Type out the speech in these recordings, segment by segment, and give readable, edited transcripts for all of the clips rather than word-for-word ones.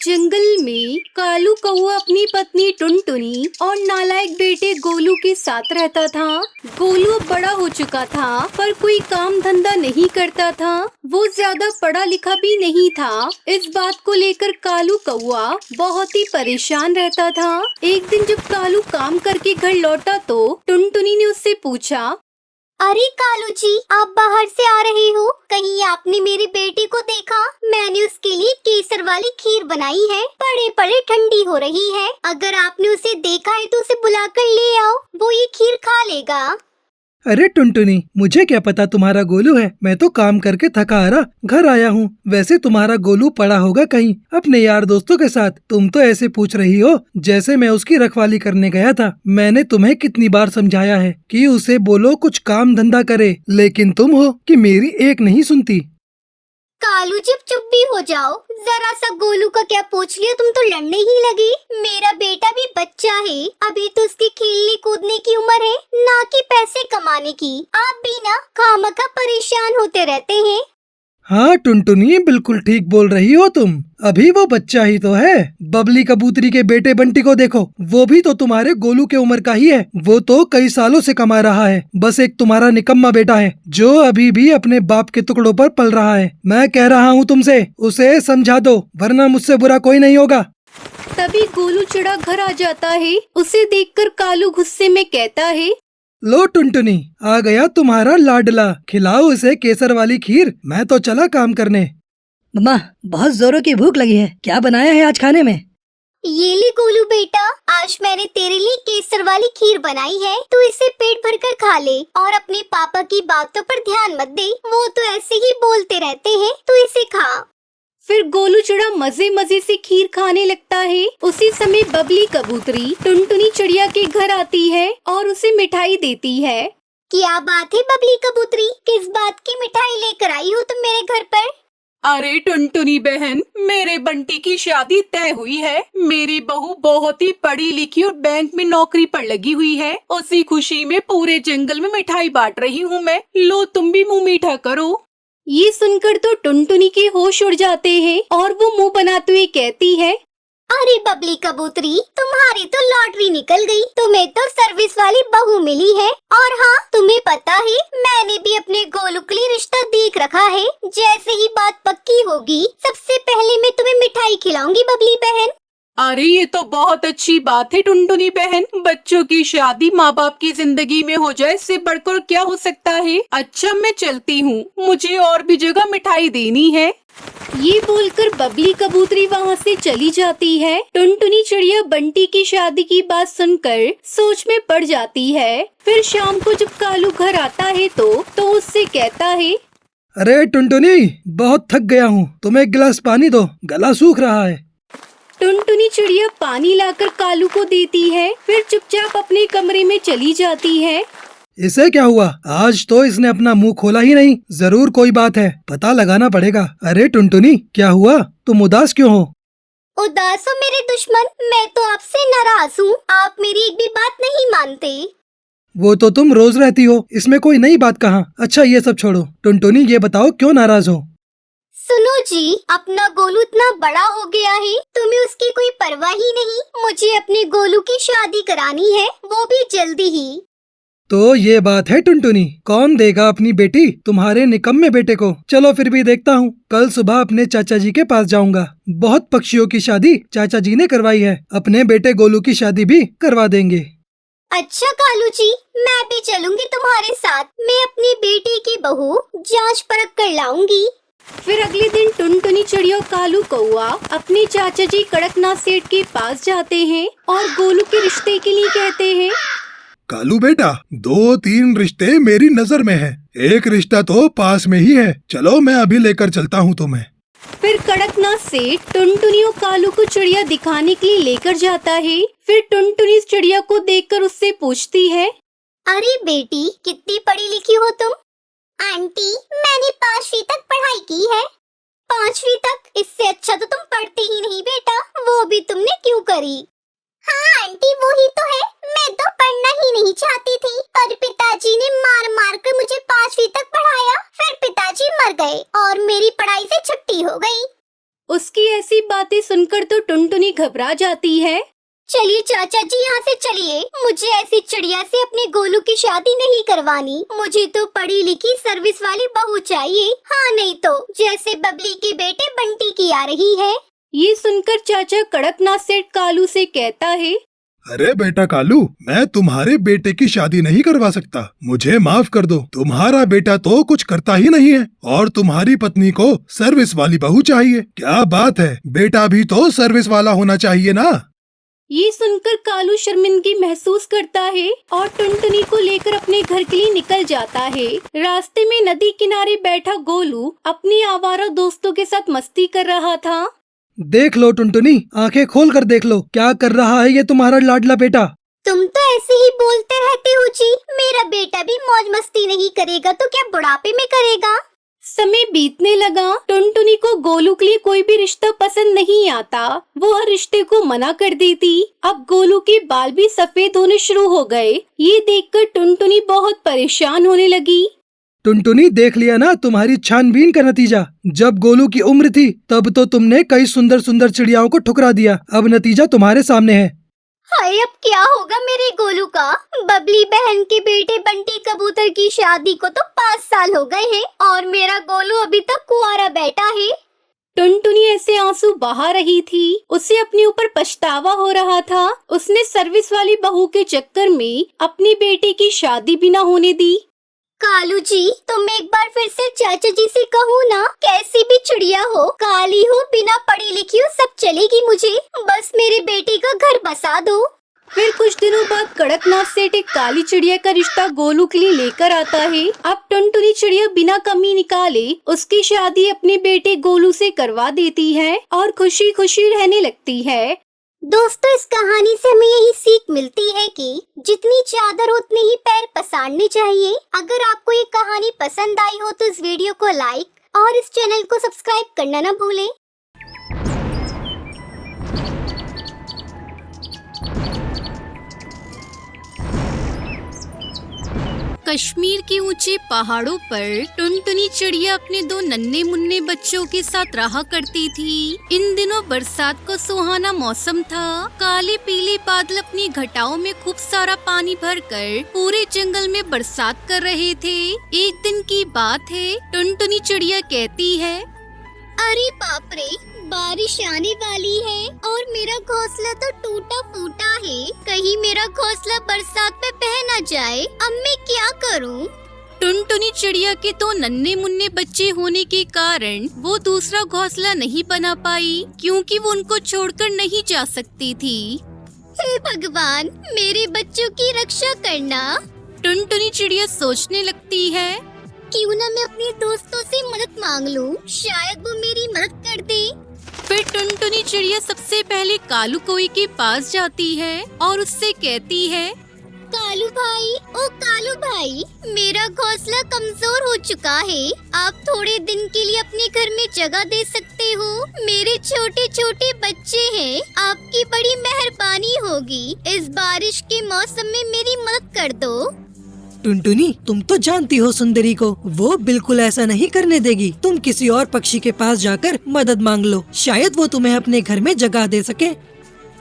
जंगल में कालू कौआ अपनी पत्नी टुनटुनी और नालायक बेटे गोलू के साथ रहता था। गोलू अब बड़ा हो चुका था पर कोई काम धंधा नहीं करता था। वो ज्यादा पढ़ा लिखा भी नहीं था। इस बात को लेकर कालू कौआ बहुत ही परेशान रहता था। एक दिन जब कालू काम करके घर लौटा तो टुनटुनी ने उससे पूछा, अरे कालू जी, आप बाहर से आ रहे हो? कहीं आपने मेरे बेटे को देखा? मैंने उसके लिए केसर वाली खीर बनाई है। पड़े पड़े ठंडी हो रही है। अगर आपने उसे देखा है तो उसे बुलाकर ले आओ, वो ये खीर खा लेगा। अरे टुनटुनी, मुझे क्या पता तुम्हारा गोलू है। मैं तो काम करके थका हारा घर आया हूँ। वैसे तुम्हारा गोलू पड़ा होगा कहीं अपने यार दोस्तों के साथ। तुम तो ऐसे पूछ रही हो जैसे मैं उसकी रखवाली करने गया था। मैंने तुम्हें कितनी बार समझाया है कि उसे बोलो कुछ काम धंधा करे, लेकिन तुम हो कि मेरी एक नहीं सुनती। कालू जी, चुप भी हो जाओ। जरा सा गोलू का क्या पूछ लिया, तुम तो लड़ने ही लगे। मेरा बेटा भी बच्चा है, अभी तो उसकी खेलने कूदने की उम्र है, ना कि पैसे कमाने की। आप भी ना खामखा परेशान होते रहते हैं। हाँ टुनटुनी, बिल्कुल ठीक बोल रही हो तुम। अभी वो बच्चा ही तो है। बबली कबूतरी के बेटे बंटी को देखो, वो भी तो तुम्हारे गोलू के उम्र का ही है। वो तो कई सालों से कमा रहा है। बस एक तुम्हारा निकम्मा बेटा है जो अभी भी अपने बाप के टुकड़ों पर पल रहा है। मैं कह रहा हूँ तुमसे, उसे समझा दो, वरना मुझसे बुरा कोई नहीं होगा। तभी गोलू चिड़ा घर आ जाता है। उसे देखकर कालू गुस्से में कहता है, लो टुनटुनी, आ गया तुम्हारा लाडला। खिलाओ उसे केसर वाली खीर। मैं तो चला काम करने। मम्मा, बहुत जोरों की भूख लगी है। क्या बनाया है आज खाने में? ये ले गोलू बेटा, आज मैंने तेरे लिए केसर वाली खीर बनाई है। तू इसे पेट भरकर खा ले और अपने पापा की बातों पर ध्यान मत दे। वो तो ऐसे ही बोलते रहते हैं। तू इसे खा। फिर गोलू चिड़ा मजे मजे से खीर खाने लगता है। उसी समय बबली कबूतरी टुनटुनी चिड़िया के घर आती है और उसे मिठाई देती है। क्या बात है बबली कबूतरी, किस बात की मिठाई लेकर आई हो तुम मेरे घर पर? अरे टुनटुनी बहन, मेरे बंटी की शादी तय हुई है। मेरी बहू बहुत ही पढ़ी लिखी और बैंक में नौकरी पर लगी हुई है। उसी खुशी में पूरे जंगल में मिठाई बांट रही हूँ मैं। लो तुम भी मुंह मीठा करो। ये सुनकर तो टुनटुनी के होश उड़ जाते हैं और वो मुंह बनाते हुए कहती है, अरे बबली कबूतरी, तुम्हारी तो लॉटरी निकल गई। तुम्हें तो सर्विस वाली बहू मिली है। और हाँ, तुम्हें पता है मैंने भी अपने गोलू के लिए रिश्ता देख रखा है। जैसे ही बात पक्की होगी, सबसे पहले मैं तुम्हें मिठाई खिलाऊंगी बबली बहन। अरे ये तो बहुत अच्छी बात है टुनटुनी बहन। बच्चों की शादी माँ बाप की जिंदगी में हो जाए, इससे बढ़कर क्या हो सकता है। अच्छा मैं चलती हूँ, मुझे और भी जगह मिठाई देनी है। ये बोलकर बबली कबूतरी वहाँ से चली जाती है। टुनटुनी चिड़िया बंटी की शादी की बात सुनकर सोच में पड़ जाती है। फिर शाम को जब कालू घर आता है तो उससे कहता है, अरे टुनटुनी, बहुत थक गया हूँ, तुम एक गिलास पानी दो, गला सूख रहा है। टुनटुनी चिड़िया पानी लाकर कालू को देती है। फिर चुपचाप अपने कमरे में चली जाती है। इसे क्या हुआ? आज तो इसने अपना मुंह खोला ही नहीं। जरूर कोई बात है, पता लगाना पड़ेगा। अरे टुनटुनी, क्या हुआ? तुम उदास क्यों हो? उदास हो मेरे दुश्मन? मैं तो आपसे नाराज हूँ। आप मेरी एक भी बात नहीं मानते। वो तो तुम रोज रहती हो, इसमें कोई नई बात कहाँ। अच्छा ये सब छोड़ो, टुनटुनी ये बताओ क्यों नाराज हो? सुनो जी, अपना गोलू इतना बड़ा हो गया है, तुम्हें उसकी कोई परवाह ही नहीं। मुझे अपने गोलू की शादी करानी है, वो भी जल्दी ही। तो ये बात है टुनटुनी, कौन देगा अपनी बेटी तुम्हारे निकम्मे बेटे को? चलो फिर भी देखता हूँ। कल सुबह अपने चाचा जी के पास जाऊंगा। बहुत पक्षियों की शादी चाचा जी ने करवाई है, अपने बेटे गोलू की शादी भी करवा देंगे। अच्छा कालू जी, मैं भी चलूंगी तुम्हारे साथ। मैं अपनी बेटी की बहू जांच परख कर लाऊंगी। फिर अगले दिन टुनटुनी चिड़िया और कालू कौआ अपने चाचा जी कड़कनाथ सेठ के पास जाते हैं और गोलू के रिश्ते के लिए कहते हैं, कालू बेटा, 2-3 रिश्ते मेरी नजर में है। एक रिश्ता तो पास में ही है। चलो मैं अभी लेकर चलता हूँ तुम्हें। फिर कड़कनाथ सेठ टुनटुनी और कालू को चिड़िया दिखाने के लिए लेकर जाता है। फिर टुनटुनी चिड़िया को देखकर उससे पूछती है, अरे बेटी, कितनी पढ़ी लिखी हो तुम? आंटी, मैंने 5वीं तक पढ़ाई की है। 5वीं तक? इससे अच्छा तो तुम पढ़ते ही नहीं बेटा। वो भी तुमने क्यों करी? हाँ आंटी, वो ही तो है। मैं तो पढ़ना ही नहीं चाहती थी, पर पिताजी ने मार मार कर मुझे 5वीं तक पढ़ाया। फिर पिताजी मर गए और मेरी पढ़ाई से छुट्टी हो गई। उसकी ऐसी बातें सुनकर तो टुनटुनी घबरा जाती है। चलिए चाचा जी, यहाँ से चलिए। मुझे ऐसी चिड़िया से अपने गोलू की शादी नहीं करवानी। मुझे तो पढ़ी लिखी सर्विस वाली बहू चाहिए। हाँ नहीं तो जैसे बबली के बेटे बंटी की आ रही है। ये सुनकर चाचा कड़कनाथ सेठ कालू से कहता है, अरे बेटा कालू, मैं तुम्हारे बेटे की शादी नहीं करवा सकता। मुझे माफ कर दो। तुम्हारा बेटा तो कुछ करता ही नहीं है और तुम्हारी पत्नी को सर्विस वाली बहू चाहिए। क्या बात है, बेटा भी तो सर्विस वाला होना चाहिए ना। ये सुनकर कालू शर्मिंदगी महसूस करता है और टुनटुनी को लेकर अपने घर के लिए निकल जाता है। रास्ते में नदी किनारे बैठा गोलू अपने आवारा दोस्तों के साथ मस्ती कर रहा था। देख लो टुनटुनी, आंखें खोल कर देख लो, क्या कर रहा है ये तुम्हारा लाडला बेटा। तुम तो ऐसे ही बोलते रहते हो जी। मेरा बेटा भी मौज मस्ती नहीं करेगा तो क्या बुढ़ापे में करेगा। समय बीतने लगा। टुनटुनी को गोलू के लिए कोई भी रिश्ता पसंद नहीं आता। वो हर रिश्ते को मना कर देती। अब गोलू के बाल भी सफेद होने शुरू हो गए। ये देखकर टुनटुनी बहुत परेशान होने लगी। टुनटुनी, देख लिया ना तुम्हारी छानबीन का नतीजा। जब गोलू की उम्र थी तब तो तुमने कई सुंदर सुंदर चिड़ियाओं को ठुकरा दिया। अब नतीजा तुम्हारे सामने है। हाय, अब क्या होगा मेरे गोलू का। बबली बहन के बेटे बंटी कबूतर की शादी को तो 5 साल हो गए हैं और मेरा गोलू अभी तक कुंवारा बैठा है। टुनटुनी ऐसे आंसू बहा रही थी। उसे अपने ऊपर पछतावा हो रहा था। उसने सर्विस वाली बहू के चक्कर में अपनी बेटे की शादी भी न होने दी। कालू जी, तुम एक बार फिर से चाचा जी से कहो ना, कैसी भी चिड़िया हो, काली हो, बिना पढ़ी लिखी हो, सब चलेगी मुझे। बस मेरे बेटे का घर बसा दो। फिर कुछ दिनों बाद कड़कनाथ सेठ एक काली चिड़िया का रिश्ता गोलू के लिए लेकर आता है। अब टुनटुनी चिड़िया बिना कमी निकाले उसकी शादी अपने बेटे गोलू से करवा देती है और खुशी खुशी रहने लगती है। दोस्तों, इस कहानी से हमें यही सीख मिलती है कि जितनी चादर उतने ही पैर पसारने चाहिए। अगर आपको ये कहानी पसंद आई हो तो इस वीडियो को लाइक और इस चैनल को सब्सक्राइब करना न भूलें। कश्मीर के ऊंचे पहाड़ों पर टुनटुनी चिड़िया अपने 2 नन्हे मुन्ने बच्चों के साथ रहा करती थी। इन दिनों बरसात का सुहाना मौसम था। काले पीले बादल अपनी घटाओं में खूब सारा पानी भरकर पूरे जंगल में बरसात कर रहे थे। एक दिन की बात है, टुनटुनी चिड़िया कहती है, अरे बाप रे, बारिश आने वाली है और मेरा घोंसला तो टूटा फूटा है। कहीं मेरा घोंसला बरसात में बह न जाए। अब मैं क्या करूं? टुनटुनी चिड़िया के 2 नन्हे मुन्ने बच्चे होने के कारण वो दूसरा घोंसला नहीं बना पाई, क्योंकि वो उनको छोड़कर नहीं जा सकती थी। हे भगवान, मेरे बच्चों की रक्षा करना। टुनटुनी चिड़िया सोचने लगती है, क्यों ना मैं अपने दोस्तों से मदद मांग लूं, शायद वो मेरी मदद कर दे। फिर टुनटुनी चिड़िया सबसे पहले कालू कोई के पास जाती है और उससे कहती है, कालू भाई, ओ कालू भाई, मेरा घोंसला कमजोर हो चुका है। आप थोड़े दिन के लिए अपने घर में जगह दे सकते हो। मेरे छोटे छोटे बच्चे हैं, आपकी बड़ी मेहरबानी होगी। इस बारिश के मौसम में मेरी मदद कर दो। टुनटुनी, तुम तो जानती हो सुंदरी को, वो बिल्कुल ऐसा नहीं करने देगी। तुम किसी और पक्षी के पास जाकर मदद मांग लो, शायद वो तुम्हें अपने घर में जगह दे सके।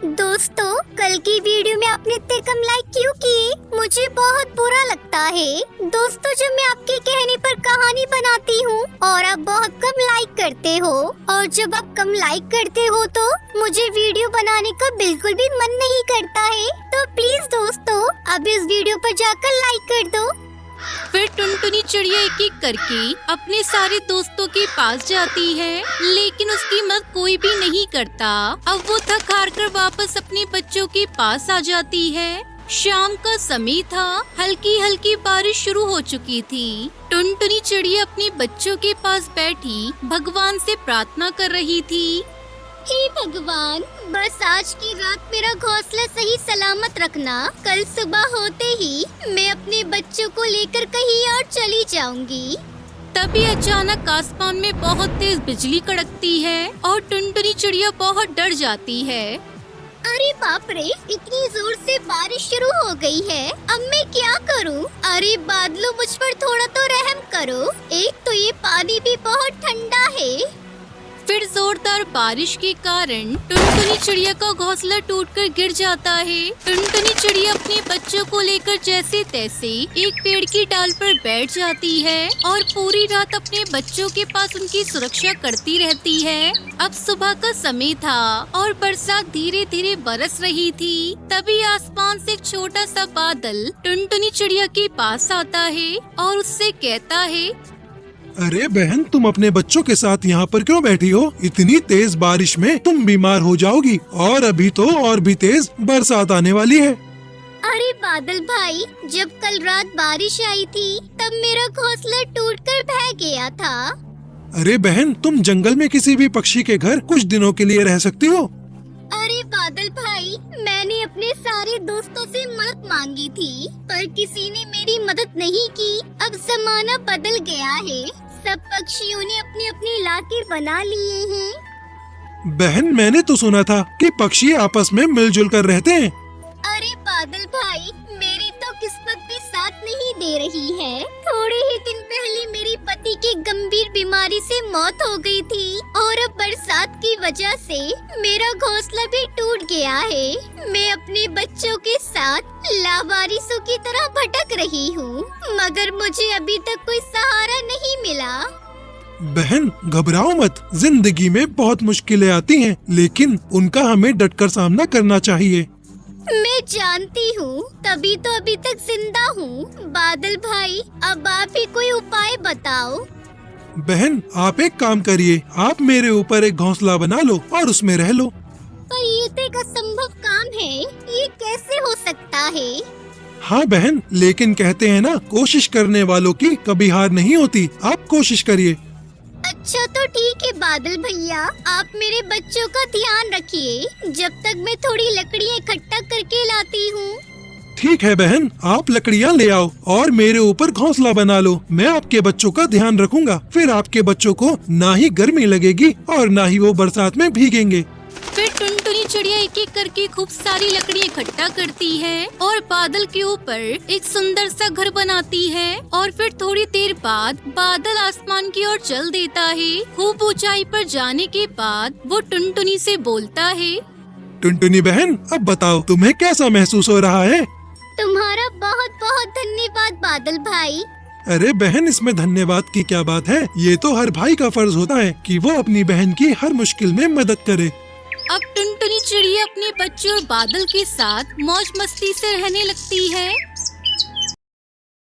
दोस्तों, कल की वीडियो में आपने इतने कम लाइक क्यों किए? मुझे बहुत बुरा लगता है। दोस्तों, जब मैं आपके कहने पर कहानी बनाती हूँ और आप बहुत कम लाइक करते हो, और जब आप कम लाइक करते हो तो मुझे वीडियो बनाने का बिल्कुल भी मन नहीं करता है। तो प्लीज दोस्तों, अब इस वीडियो पर जाकर लाइक कर दो। फिर टुनटुनी चिड़िया एक एक करके अपने सारे दोस्तों के पास जाती है, लेकिन उसकी मदद कोई भी नहीं करता। अब वो थक हार कर वापस अपने बच्चों के पास आ जाती है। शाम का समय था, हल्की हल्की बारिश शुरू हो चुकी थी। टुनटुनी चिड़िया अपने बच्चों के पास बैठी भगवान से प्रार्थना कर रही थी, हे भगवान, बस आज की रात मेरा घोंसला सही सलामत रखना। कल सुबह होते ही मैं अपने बच्चों को लेकर कहीं और चली जाऊंगी। तभी अचानक आसमान में बहुत तेज बिजली कड़कती है और टुनटुनी चिड़िया बहुत डर जाती है। अरे बाप रे, इतनी जोर से बारिश शुरू हो गई है। अब मैं क्या करूं? अरे बादलों, मुझ पर थोड़ा तो रहम करो। एक तो ये पानी भी बहुत ठंडा है। फिर जोरदार बारिश के कारण टुनटुनी चिड़िया का घोंसला टूटकर गिर जाता है। टुनटुनी चिड़िया अपने बच्चों को लेकर जैसे तैसे एक पेड़ की डाल पर बैठ जाती है और पूरी रात अपने बच्चों के पास उनकी सुरक्षा करती रहती है। अब सुबह का समय था और बरसात धीरे धीरे बरस रही थी। तभी आसमान से एक छोटा सा बादल टुनटुनी चिड़िया के पास आता है और उससे कहता है, अरे बहन, तुम अपने बच्चों के साथ यहाँ पर क्यों बैठी हो? इतनी तेज बारिश में तुम बीमार हो जाओगी और अभी तो और भी तेज बरसात आने वाली है। अरे बादल भाई, जब कल रात बारिश आई थी तब मेरा घोंसला टूटकर बह गया था। अरे बहन, तुम जंगल में किसी भी पक्षी के घर कुछ दिनों के लिए रह सकती हो। अरे बादल भाई, मैंने अपने सारे दोस्तों से मदद मांगी थी पर किसी ने मेरी मदद नहीं की। अब जमाना बदल गया है, सब पक्षियों ने अपने अपने इलाके बना लिए हैं। बहन, मैंने तो सुना था कि पक्षी आपस में मिलजुल कर रहते हैं। अरे बादल भाई, मेरी तो किस्मत भी साथ नहीं दे रही है। थोड़े ही दिन पहले मेरे पति की गंभीर बीमारी से मौत हो गई थी और अब बरसात की वजह से मेरा घोंसला भी टूट गया है। मैं अपने बच्चों के साथ लावारिसों की तरह भटक रही हूँ, मगर मुझे अभी तक कोई सहारा नहीं मिला। बहन, घबराओ मत। जिंदगी में बहुत मुश्किलें आती हैं, लेकिन उनका हमें डटकर सामना करना चाहिए। मैं जानती हूँ, तभी तो अभी तक जिंदा हूँ। बादल भाई, अब आप ही कोई उपाय बताओ। बहन, आप एक काम करिए, आप मेरे ऊपर एक घोंसला बना लो और उसमें रह लो। पर ये तो एक असंभव काम है, ये कैसे हो सकता है? हाँ बहन, लेकिन कहते हैं ना, कोशिश करने वालों की कभी हार नहीं होती। आप कोशिश करिए। अच्छा तो ठीक है बादल भैया, आप मेरे बच्चों का ध्यान रखिए जब तक मैं थोड़ी लकड़ियाँ इकट्ठा करके लाती हूँ। ठीक है बहन, आप लकड़ियाँ ले आओ और मेरे ऊपर घोंसला बना लो। मैं आपके बच्चों का ध्यान रखूंगा। फिर आपके बच्चों को ना ही गर्मी लगेगी और ना ही वो बरसात में भीगेंगे। फिर टुनटुनी चिड़िया एक एक करके खूब सारी लकड़ियाँ इकट्ठा करती है और बादल के ऊपर एक सुंदर सा घर बनाती है। और फिर थोड़ी देर बाद बादल आसमान की ओर चल देता है। खूब ऊंचाई पर जाने के बाद वो टुनटुनी से बोलता है, टुनटुनी बहन, अब बताओ तुम्हें कैसा महसूस हो रहा है? तुम्हारा बहुत बहुत धन्यवाद बादल भाई। अरे बहन, इसमें धन्यवाद की क्या बात है? ये तो हर भाई का फर्ज होता है कि वो अपनी बहन की हर मुश्किल में मदद करे। अब टुनटुनी चिड़िया अपने बच्चों और बादल के साथ मौज मस्ती से रहने लगती है।